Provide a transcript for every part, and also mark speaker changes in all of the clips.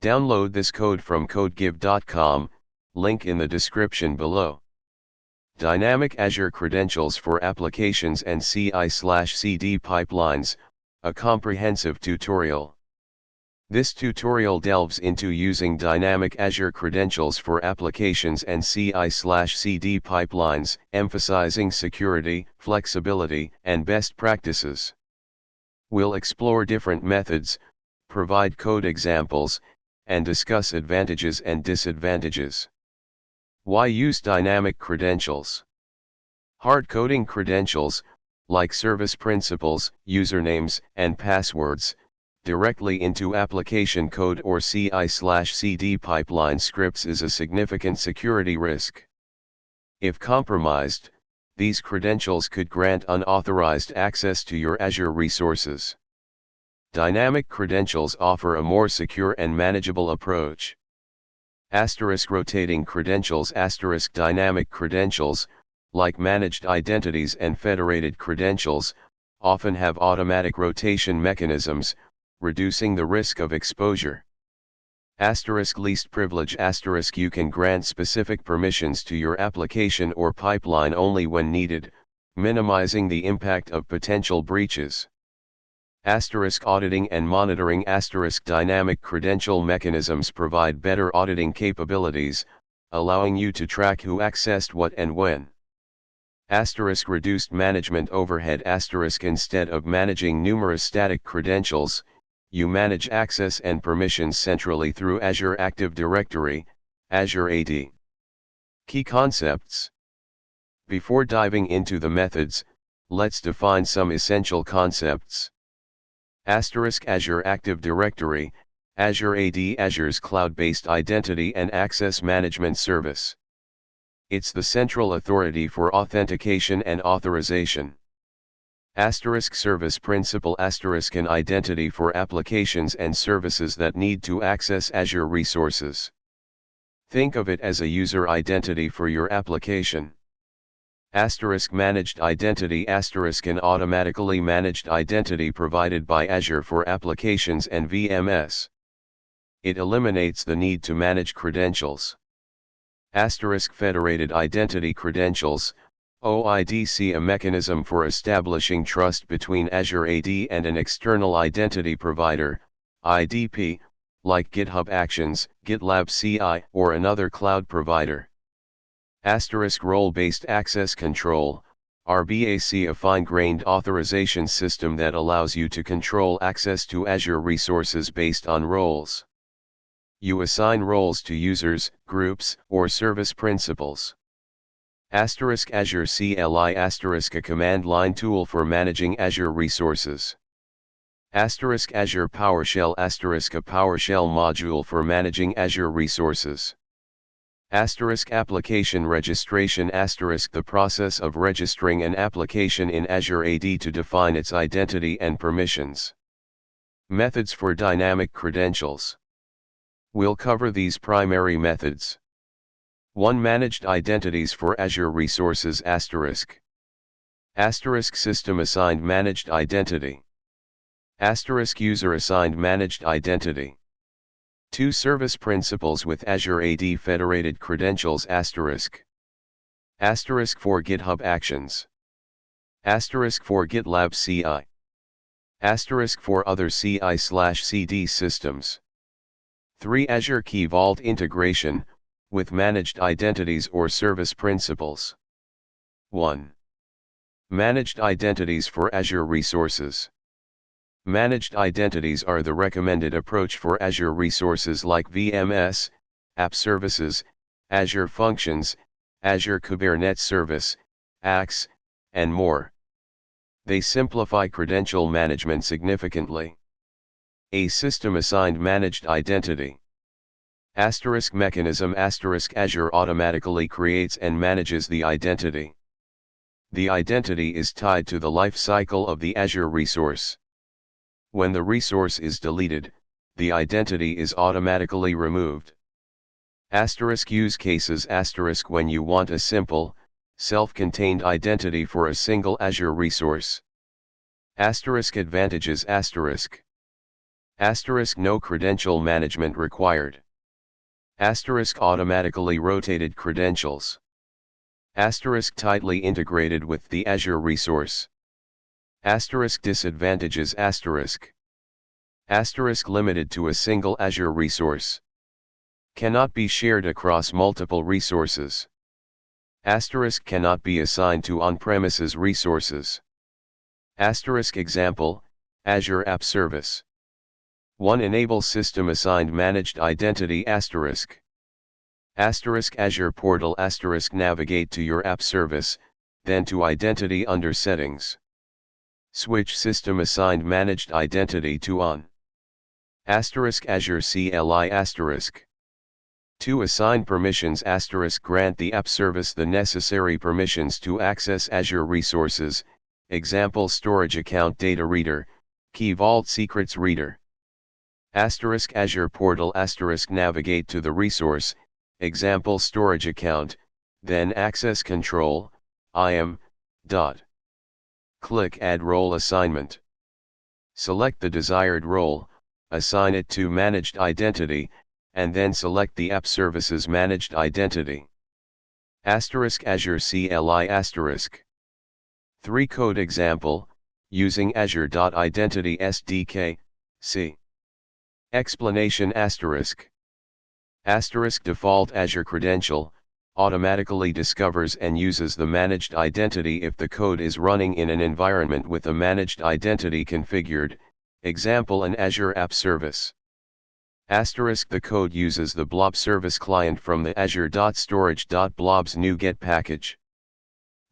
Speaker 1: Download this code from codegive.com, link in the description below. Dynamic Azure Credentials for Applications and CI/CD Pipelines, a comprehensive tutorial. This tutorial delves into using dynamic Azure credentials for applications and CI/CD pipelines, emphasizing security, flexibility, and best practices. We'll explore different methods, provide code examples, and discuss advantages and disadvantages. Why use dynamic credentials? Hard-coding credentials, like service principals, usernames, and passwords, directly into application code or CI/CD pipeline scripts is a significant security risk. If compromised, these credentials could grant unauthorized access to your Azure resources. Dynamic credentials offer a more secure and manageable approach. Rotating credentials. Dynamic credentials, like managed identities and federated credentials, often have automatic rotation mechanisms, reducing the risk of exposure. Least privilege. You can grant specific permissions to your application or pipeline only when needed, minimizing the impact of potential breaches. Auditing and monitoring. Dynamic credential mechanisms provide better auditing capabilities, allowing you to track who accessed what and when. Reduced management overhead. Instead of managing numerous static credentials, you manage access and permissions centrally through Azure Active Directory, Azure AD. Key concepts. Before diving into the methods, let's define some essential concepts. Azure Active Directory, Azure AD. Azure's cloud-based identity and access management service. It's the central authority for authentication and authorization. Service principal. An identity for applications and services that need to access Azure resources. Think of it as a user identity for your application. Managed identity. An automatically managed identity provided by Azure for applications and VMS. It eliminates the need to manage credentials. Federated identity credentials, OIDC, a mechanism for establishing trust between Azure AD and an external identity provider, IDP, like GitHub Actions, GitLab CI, or another cloud provider. Role-based access control, RBAC, a fine-grained authorization system that allows you to control access to Azure resources based on roles. You assign roles to users, groups, or service principals. Azure CLI. A command line tool for managing Azure resources. Azure PowerShell. A PowerShell module for managing Azure resources. Application registration. The process of registering an application in Azure AD to define its identity and permissions. Methods for dynamic credentials. We'll cover these primary methods. 1. Managed identities for Azure resources. System assigned managed identity. User assigned managed identity. 2. Service principals with Azure AD federated credentials. For GitHub Actions. For GitLab CI. For other CI/CD systems. 3. Azure Key Vault integration, with managed identities or service principals. 1. Managed identities for Azure resources. Managed identities are the recommended approach for Azure resources like VMS, App Services, Azure Functions, Azure Kubernetes Service, AX, and more. They simplify credential management significantly. A system-assigned managed identity. Mechanism. Azure automatically creates and manages the identity. The identity is tied to the life cycle of the Azure resource. When the resource is deleted, the identity is automatically removed. Use cases. When you want a simple, self-contained identity for a single Azure resource. Advantages. Asterisk no credential management required. Asterisk automatically rotated credentials. Asterisk tightly integrated with the Azure resource. Asterisk disadvantages asterisk. Asterisk limited to a single Azure resource. Cannot be shared across multiple resources. Asterisk cannot be assigned to on-premises resources. Asterisk example, Azure App Service. 1. Enable system assigned managed identity asterisk. Asterisk Azure portal asterisk navigate to your app service, then to identity under settings. Switch system assigned managed identity to on. Asterisk Azure CLI asterisk. 2. Assign permissions asterisk grant the app service the necessary permissions to access Azure resources, example storage account data reader, key vault secrets reader. Asterisk Azure portal asterisk navigate to the resource, example storage account, then access control, IAM, dot. Click Add Role Assignment. Select the desired role, assign it to Managed Identity, and then select the App Services Managed Identity. Asterisk Azure CLI asterisk. 3. Code example, using Azure.Identity SDK, C. Explanation asterisk. Asterisk default Azure credential, automatically discovers and uses the managed identity if the code is running in an environment with a managed identity configured, example an Azure App Service. Asterisk the code uses the blob service client from the azure.storage.blobs NuGet package.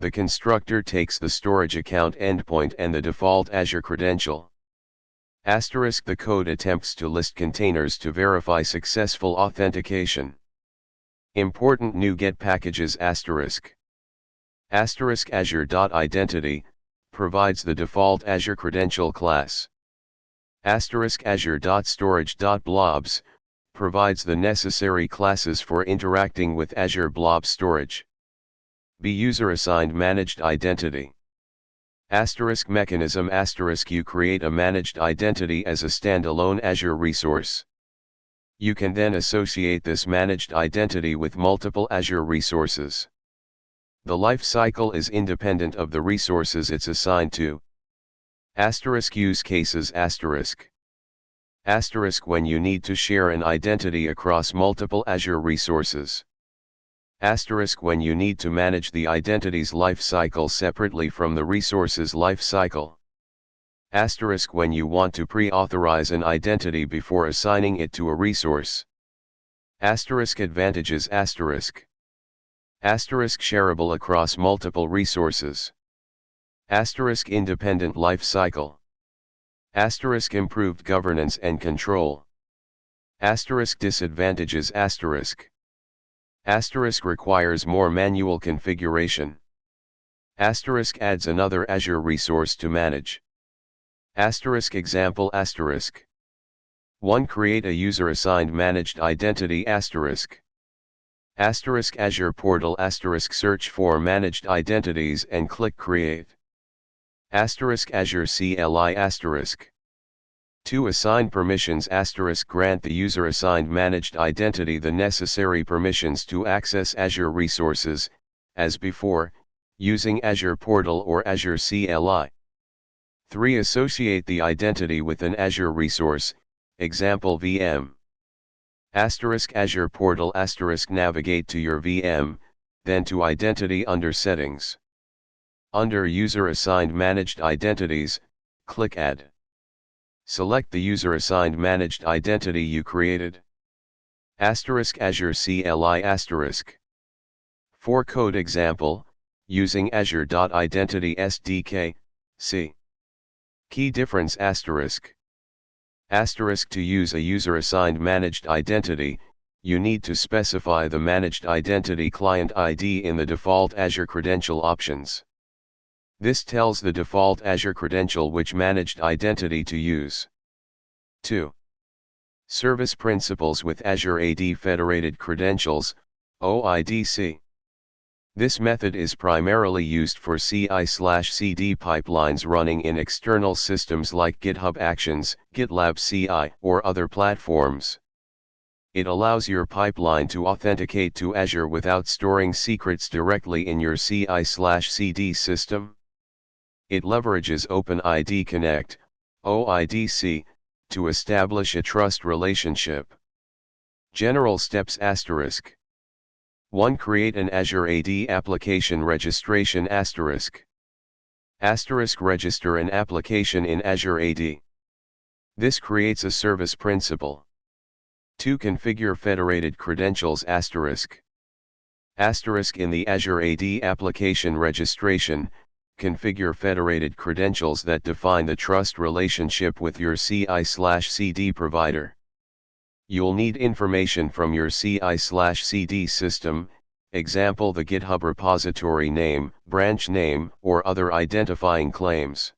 Speaker 1: The constructor takes the storage account endpoint and the default Azure credential. Asterisk the code attempts to list containers to verify successful authentication. Important NuGet packages asterisk. Asterisk Azure.Identity provides the default Azure credential class. Asterisk Azure.Storage.blobs provides the necessary classes for interacting with Azure Blob Storage. B. User assigned managed identity. Asterisk mechanism asterisk you create a managed identity as a standalone Azure resource. You can then associate this managed identity with multiple Azure resources. The life cycle is independent of the resources it's assigned to. Asterisk use cases asterisk. Asterisk when you need to share an identity across multiple Azure resources. Asterisk when you need to manage the identity's life cycle separately from the resource's life cycle. Asterisk when you want to pre-authorize an identity before assigning it to a resource. Asterisk advantages asterisk. Asterisk shareable across multiple resources. Asterisk independent life cycle. Asterisk improved governance and control. Asterisk disadvantages asterisk. Asterisk requires more manual configuration. Asterisk adds another Azure resource to manage. Asterisk example asterisk. 1. Create a user-assigned managed identity asterisk. Asterisk Azure portal asterisk search for managed identities and click Create. Asterisk Azure CLI asterisk. 2. Assign permissions asterisk grant the user-assigned managed identity the necessary permissions to access Azure resources, as before, using Azure portal or Azure CLI. 3. Associate the identity with an Azure resource, example VM. Asterisk Azure portal asterisk navigate to your VM, then to identity under settings. Under user assigned managed identities, click Add. Select the user assigned managed identity you created. Asterisk Azure CLI asterisk. 4. Code example, using Azure.Identity SDK, C. Key difference asterisk. Asterisk to use a user-assigned managed identity, you need to specify the managed identity client ID in the default Azure credential options. This tells the default Azure credential which managed identity to use. 2. Service principals with Azure AD federated credentials, OIDC. This method is primarily used for CI/CD pipelines running in external systems like GitHub Actions, GitLab CI, or other platforms. It allows your pipeline to authenticate to Azure without storing secrets directly in your CI/CD system. It leverages OpenID Connect, OIDC, to establish a trust relationship. General steps *. 1. Create an Azure AD application registration *. Register an application in Azure AD. This creates a service principal. 2. Configure federated credentials *. In the Azure AD application registration, configure federated credentials that define the trust relationship with your CI/CD provider. You'll need information from your CI/CD system, example the GitHub repository name, branch name, or other identifying claims.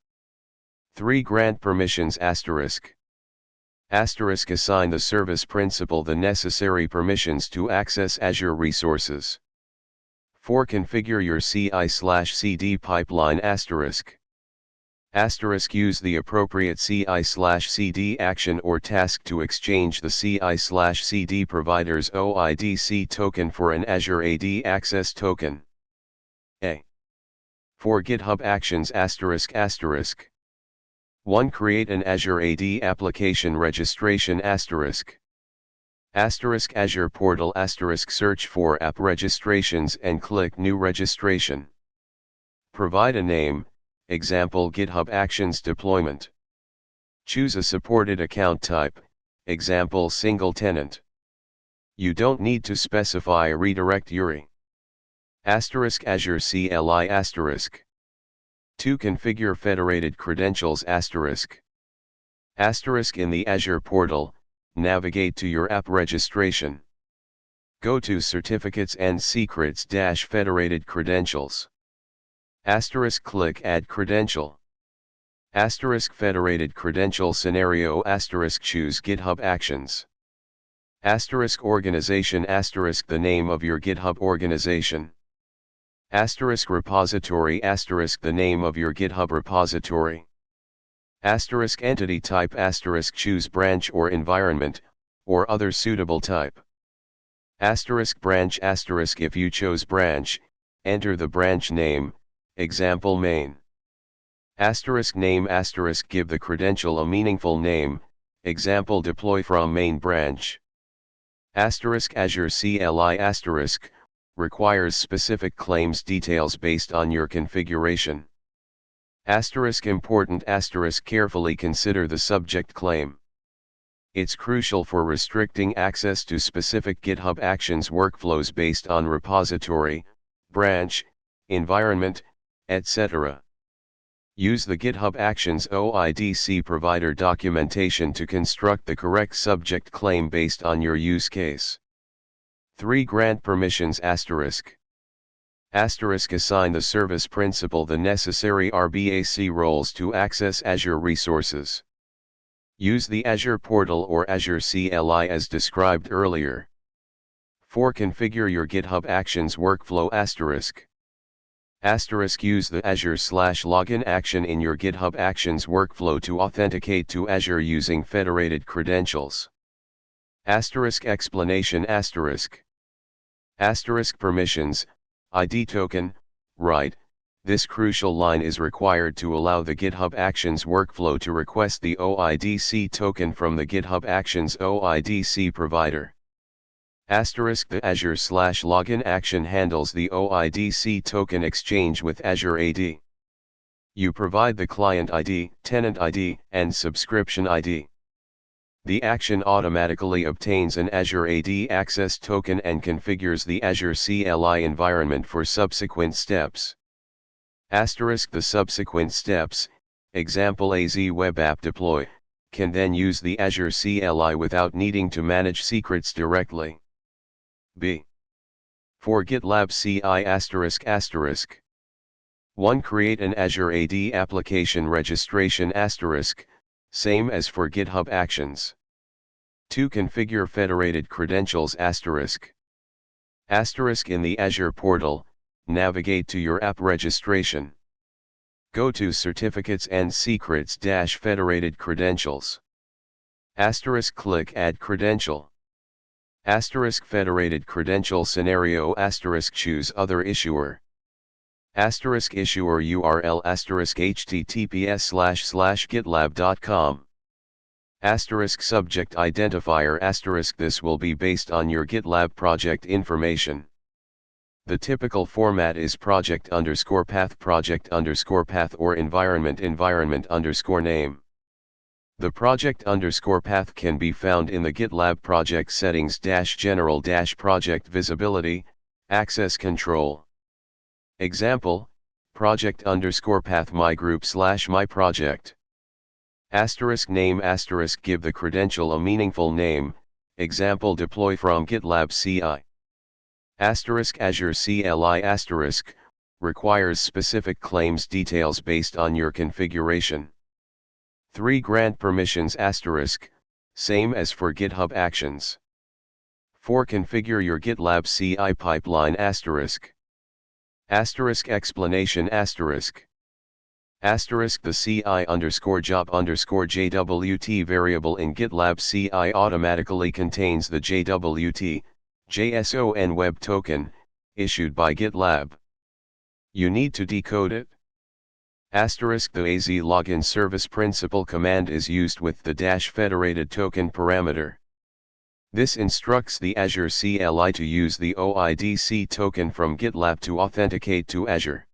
Speaker 1: 3. Grant permissions *. Assign the service principal the necessary permissions to access Azure resources. 4. Configure your CI/CD pipeline *. Use the appropriate CI/CD action or task to exchange the CI/CD provider's OIDC token for an Azure AD access token. A. For GitHub Actions *. 1. Create an Azure AD application registration *. Azure portal *. Search for app registrations and click New Registration. Provide a name, example GitHub Actions deployment. Choose a supported account type, example single tenant. You don't need to specify a redirect URI. Azure CLI*. 2. Configure federated credentials *. In the Azure portal, navigate to your app registration. Go to Certificates and Secrets - Federated Credentials. Click Add Credential. Federated Credential Scenario *. Choose GitHub Actions. Organization * the name of your GitHub organization. Repository * the name of your GitHub repository. Entity type * choose branch or environment, or other suitable type. Branch * if you chose branch, enter the branch name, example main. Name * give the credential a meaningful name, example deploy from main branch. Azure CLI * requires specific claims details based on your configuration. Important * carefully consider the subject claim. It's crucial for restricting access to specific GitHub Actions workflows based on repository, branch, environment, etc. Use the GitHub Actions OIDC provider documentation to construct the correct subject claim based on your use case. 3. Grant permissions *. Assign the service principal the necessary RBAC roles to access Azure resources. Use the Azure portal or Azure CLI as described earlier. 4. Configure your GitHub Actions workflow *. Use the Azure/login action in your GitHub Actions workflow to authenticate to Azure using federated credentials. Explanation * permissions, ID token, right. This crucial line is required to allow the GitHub Actions workflow to request the OIDC token from the GitHub Actions OIDC provider. The Azure/login action handles the OIDC token exchange with Azure AD. You provide the client ID, tenant ID, and subscription ID. The action automatically obtains an Azure AD access token and configures the Azure CLI environment for subsequent steps. The subsequent steps, example AZ web app deploy, can then use the Azure CLI without needing to manage secrets directly. B. For GitLab CI ***. 1. Create an Azure AD application registration **, same as for GitHub Actions. 2. Configure federated credentials **. In the Azure portal, navigate to your app registration. Go to Certificates and Secrets-Federated Credentials. Asterisk click Add Credential. Asterisk Federated Credential Scenario Asterisk choose Other Issuer. Asterisk Issuer URL Asterisk https://gitlab.com. Asterisk Subject Identifier Asterisk This will be based on your GitLab project information. The typical format is project_path or environment_name. The project_path can be found in the GitLab project settings -general-project visibility, access control. Example, project_path mygroup/my project. Asterisk name asterisk give the credential a meaningful name, example deploy from GitLab CI. Asterisk Azure CLI asterisk, requires specific claims details based on your configuration. 3 grant permissions asterisk, same as for GitHub Actions. 4 configure your GitLab CI pipeline asterisk. Asterisk explanation asterisk. Asterisk the CI_job_JWT variable in GitLab CI automatically contains the JWT, JSON web token, issued by GitLab. You need to decode it. Asterisk the AZ login service principal command is used with the -federated token parameter. This instructs the Azure CLI to use the OIDC token from GitLab to authenticate to Azure.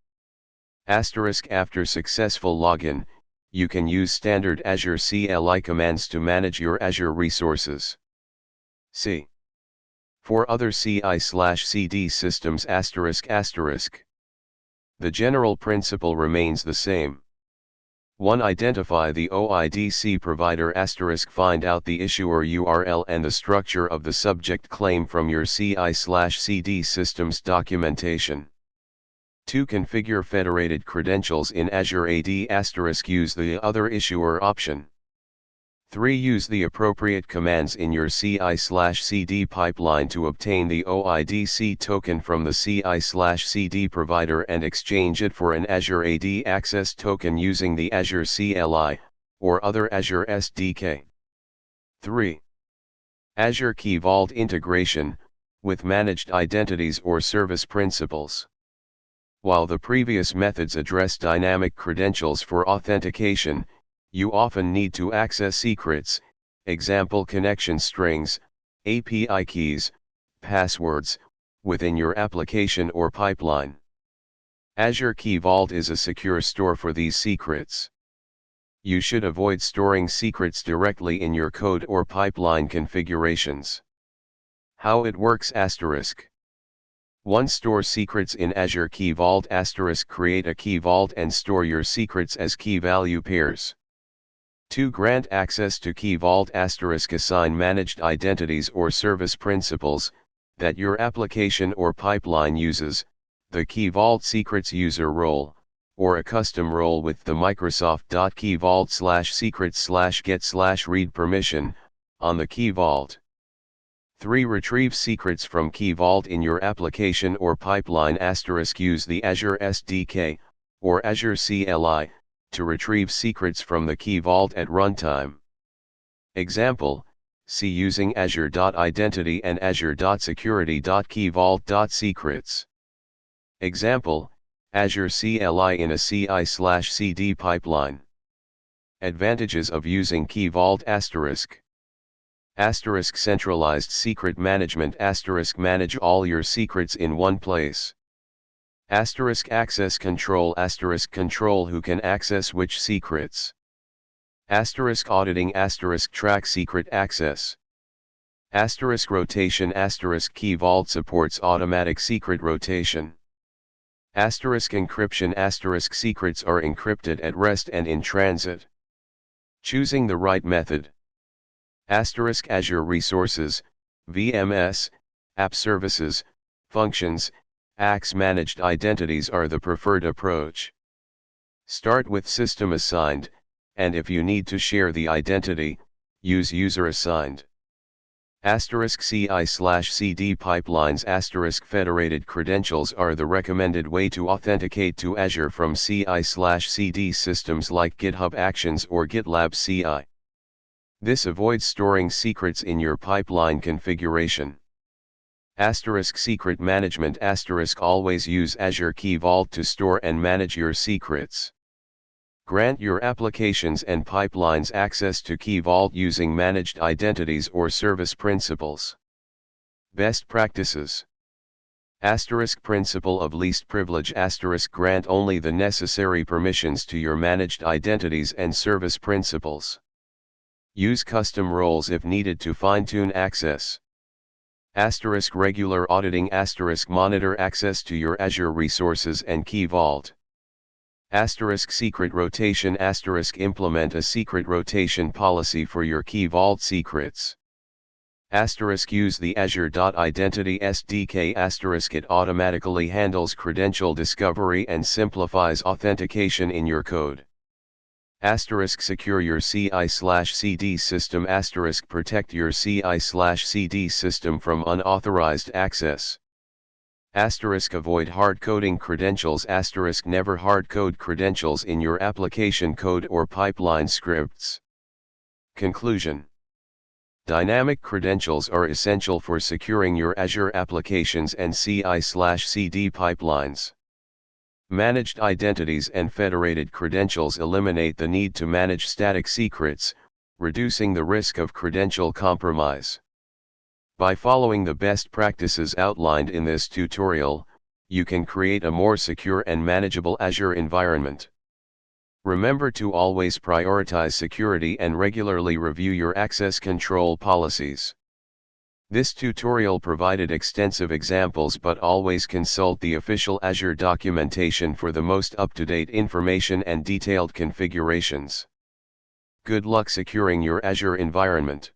Speaker 1: Asterisk after successful login, you can use standard Azure CLI commands to manage your Azure resources. See. For other CI/CD systems ***. The general principle remains the same. 1. Identify the OIDC provider ***. Find out the issuer URL and the structure of the subject claim from your CI/CD systems documentation. 2. Configure federated credentials in Azure AD ***. Use the other issuer option. 3. Use the appropriate commands in your CI/CD pipeline to obtain the OIDC token from the CI/CD provider and exchange it for an Azure AD access token using the Azure CLI, or other Azure SDK. 3. Azure Key Vault integration, with managed identities or service principals. While the previous methods address dynamic credentials for authentication, you often need to access secrets, example connection strings, API keys, passwords, within your application or pipeline. Azure Key Vault is a secure store for these secrets. You should avoid storing secrets directly in your code or pipeline configurations. How it works ***. 1. Store secrets in Azure Key Vault ***. Create a key vault and store your secrets as key value pairs. 2. Grant access to Key Vault ***. Assign managed identities or service principals that your application or pipeline uses, the Key Vault secrets user role, or a custom role with the Microsoft.KeyVault/secrets/get/read permission, on the Key Vault. 3. Retrieve secrets from Key Vault in your application or pipeline ***. Use the Azure SDK, or Azure CLI, to retrieve secrets from the Key Vault at runtime. Example, see using Azure.Identity and Azure.Security.KeyVault.Secrets. Example, Azure CLI in a CI/CD pipeline. Advantages of using Key Vault ***. Centralized secret management ***. Manage all your secrets in one place. Access control ***. Control who can access which secrets. Auditing ***. Track secret access. Rotation ***. Key Vault supports automatic secret rotation. Encryption ***. Secrets are encrypted at rest and in transit. Choosing the right method. Azure Resources, VMS, App Services, Functions, ACS managed identities are the preferred approach. Start with system assigned, and if you need to share the identity, use user assigned. *CI/CD pipelines *federated credentials are the recommended way to authenticate to Azure from CI/CD systems like GitHub Actions or GitLab CI. This avoids storing secrets in your pipeline configuration. *Secret management *Always use Azure Key Vault to store and manage your secrets. Grant your applications and pipelines access to Key Vault using managed identities or service principals. Best practices. Principle of least privilege grant only the necessary permissions to your managed identities and service principals. Use custom roles if needed to fine-tune access. Regular auditing monitor access to your Azure resources and Key Vault. Secret rotation implement a secret rotation policy for your Key Vault secrets. Use the Azure.Identity SDK it automatically handles credential discovery and simplifies authentication in your code. Secure your CI/CD system protect your CI/CD system from unauthorized access. Avoid hard-coding credentials never hard-code credentials in your application code or pipeline scripts. Conclusion. Dynamic credentials are essential for securing your Azure applications and CI/CD pipelines. Managed identities and federated credentials eliminate the need to manage static secrets, reducing the risk of credential compromise. By following the best practices outlined in this tutorial, you can create a more secure and manageable Azure environment. Remember to always prioritize security and regularly review your access control policies. This tutorial provided extensive examples, but always consult the official Azure documentation for the most up-to-date information and detailed configurations. Good luck securing your Azure environment.